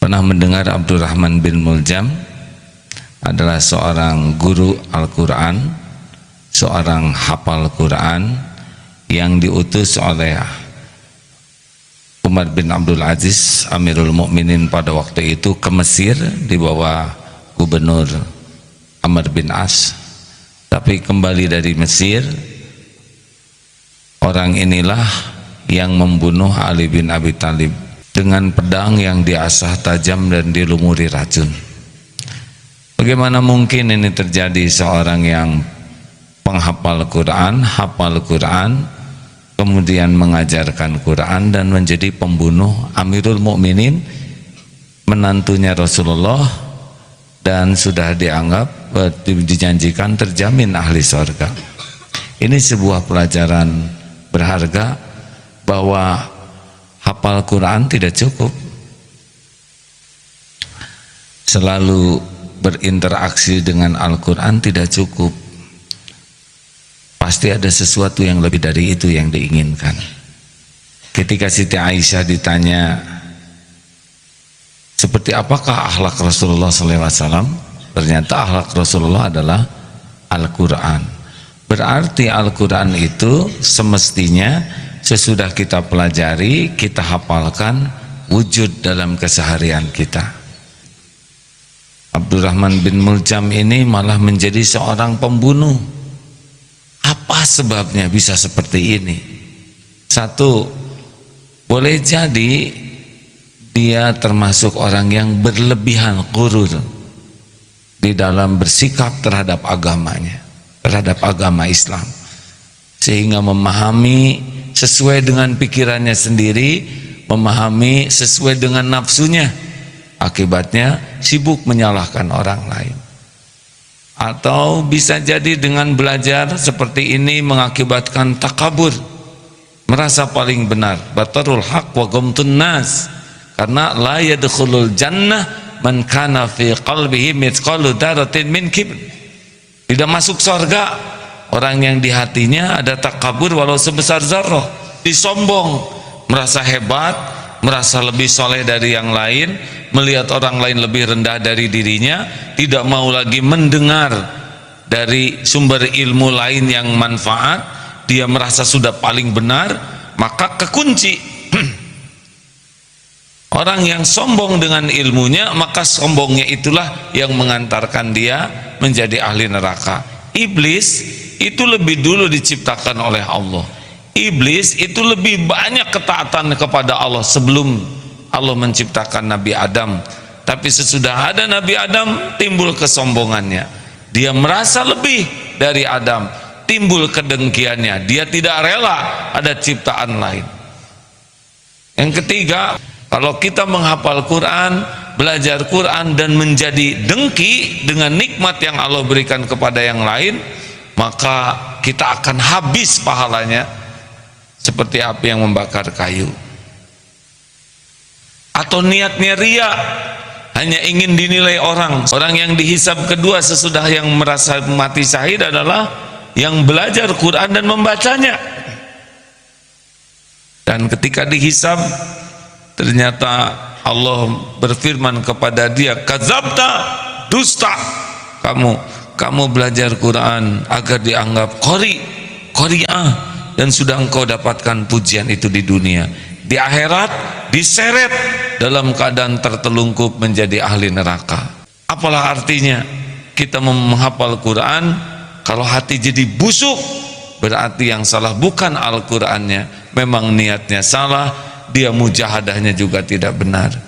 pernah mendengar Abdurrahman bin Muljam adalah seorang guru Al-Quran, seorang hafal Quran yang diutus oleh Umar bin Abdul Aziz Amirul Mukminin pada waktu itu ke Mesir di bawah Gubernur Amr bin As. Tapi kembali dari Mesir, orang inilah yang membunuh Ali bin Abi Thalib dengan pedang yang diasah tajam dan dilumuri racun. Bagaimana mungkin ini terjadi? Seorang yang penghafal Quran, hafal Quran, kemudian mengajarkan Quran dan menjadi pembunuh Amirul Mukminin, menantunya Rasulullah, dan sudah dianggap dijanjikan terjamin ahli surga. Ini sebuah pelajaran berharga bahwa hafal Quran tidak cukup, selalu berinteraksi dengan Al-Quran tidak cukup, pasti ada sesuatu yang lebih dari itu yang diinginkan. Ketika Siti Aisyah ditanya seperti apakah akhlak Rasulullah SAW, ternyata akhlak Rasulullah adalah Al-Quran. Berarti Al-Quran itu semestinya sesudah kita pelajari, kita hafalkan, wujud dalam keseharian kita. Abdurrahman bin Muljam ini malah menjadi seorang pembunuh. Apa sebabnya bisa seperti ini? Satu, boleh jadi dia termasuk orang yang berlebihan ghurur di dalam bersikap terhadap agamanya, terhadap agama Islam, sehingga memahami sesuai dengan pikirannya sendiri, memahami sesuai dengan nafsunya. Akibatnya sibuk menyalahkan orang lain. Atau bisa jadi dengan belajar seperti ini mengakibatkan takabur, merasa paling benar, batarul haq wa ghamtun nas, karena la yadkhulul jannah man kana fi qalbihi mithqalu dzarratin min kibr. Tidak masuk surga orang yang di hatinya ada takabur walau sebesar zarrah, disombong, merasa hebat, merasa lebih soleh dari yang lain, melihat orang lain lebih rendah dari dirinya, tidak mau lagi mendengar dari sumber ilmu lain yang manfaat, dia merasa sudah paling benar, maka kekunci. Orang yang sombong dengan ilmunya, maka sombongnya itulah yang mengantarkan dia menjadi ahli neraka. Iblis itu lebih dulu diciptakan oleh Allah. Iblis itu lebih banyak ketaatan kepada Allah sebelum Allah menciptakan Nabi Adam. Tapi sesudah ada Nabi Adam, timbul kesombongannya. Dia merasa lebih dari Adam, timbul kedengkiannya. Dia tidak rela ada ciptaan lain. Yang ketiga, kalau kita menghafal Quran, belajar Quran dan menjadi dengki dengan nikmat yang Allah berikan kepada yang lain, maka kita akan habis pahalanya seperti api yang membakar kayu. Atau niatnya ria, hanya ingin dinilai orang. Orang yang dihisab kedua sesudah yang merasa mati syahid adalah yang belajar Quran dan membacanya. Dan ketika dihisab, ternyata Allah berfirman kepada dia, kadzabta, dusta kamu belajar Quran agar dianggap qari'ah, dan sudah engkau dapatkan pujian itu di dunia. Di akhirat diseret dalam keadaan tertelungkup menjadi ahli neraka. Apalah artinya kita menghafal Quran kalau hati jadi busuk? Berarti yang salah bukan Al-Qurannya, memang niatnya salah, dia mujahadahnya juga tidak benar.